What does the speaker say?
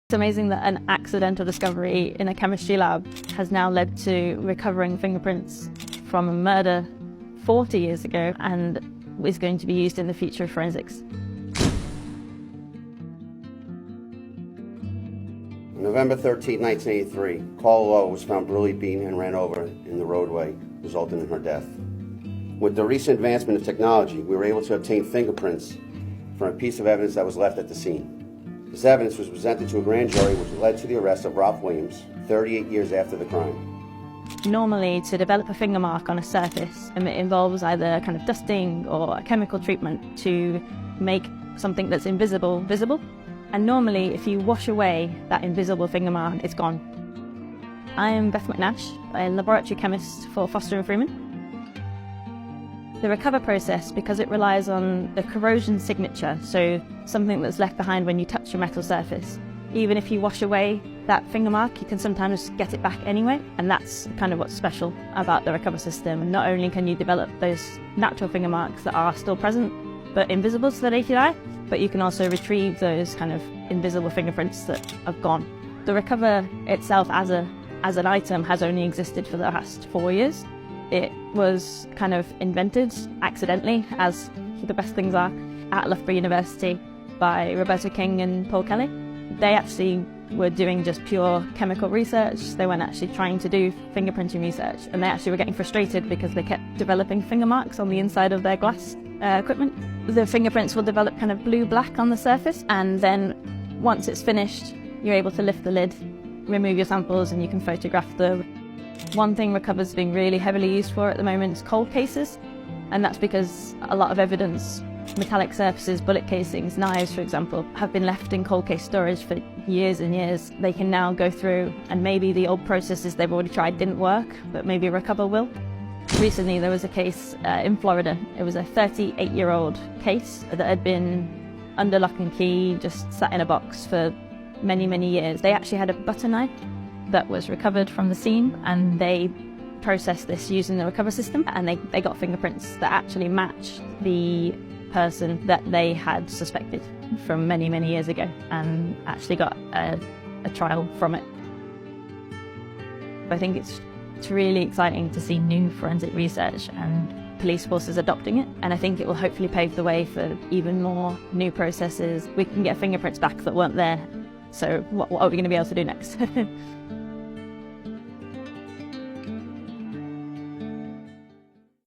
It's amazing that an accidental discovery in a chemistry lab has now led to recovering fingerprints from a murder 40 years ago and is going to be used in the future of forensics. On November 13, 1983, Paula Lowe was found brutally beaten and ran over in the roadway, resulting in her death. With the recent advancement of technology, we were able to obtain fingerprints from a piece of evidence that was left at the scene. This evidence was presented to a grand jury, which led to the arrest of Ralph Williams 38 years after the crime. Normally, to develop a finger mark on a surface, it involves either kind of dusting or a chemical treatment to make something that's invisible visible. And normally, if you wash away that invisible finger mark, it's gone. I am Beth McNash, a laboratory chemist for Foster & Freeman. The recover process, because it relies on the corrosion signature, so something that's left behind when you touch a metal surface. Even if you wash away that finger mark, you can sometimes get it back anyway, and that's kind of what's special about the recover system. Not only can you develop those natural finger marks that are still present, but invisible to the naked eye, but you can also retrieve those kind of invisible fingerprints that have gone. The recover itself as an item has only existed for the past 4 years. It was kind of invented accidentally, as the best things are, at Loughborough University by Roberta King and Paul Kelly. They actually were doing just pure chemical research. They weren't actually trying to do fingerprinting research, and they actually were getting frustrated because they kept developing finger marks on the inside of their glass equipment. The fingerprints will develop kind of blue-black on the surface, and then once it's finished, you're able to lift the lid, remove your samples, and you can photograph them. One thing recover's being really heavily used for at the moment is cold cases, and that's because a lot of evidence, metallic surfaces, bullet casings, knives for example, have been left in cold case storage for years and years. They can now go through, and maybe the old processes they've already tried didn't work, but maybe recover will. Recently there was a case in Florida. It was a 38-year-old case that had been under lock and key, just sat in a box for many, many years. They actually had a butter knife that was recovered from the scene, and they processed this using the recover system, and they got fingerprints that actually matched the person that they had suspected from many, many years ago, and actually got a trial from it. I think it's really exciting to see new forensic research and police forces adopting it, and I think it will hopefully pave the way for even more new processes. We can get fingerprints back that weren't there, so what are we going to be able to do next?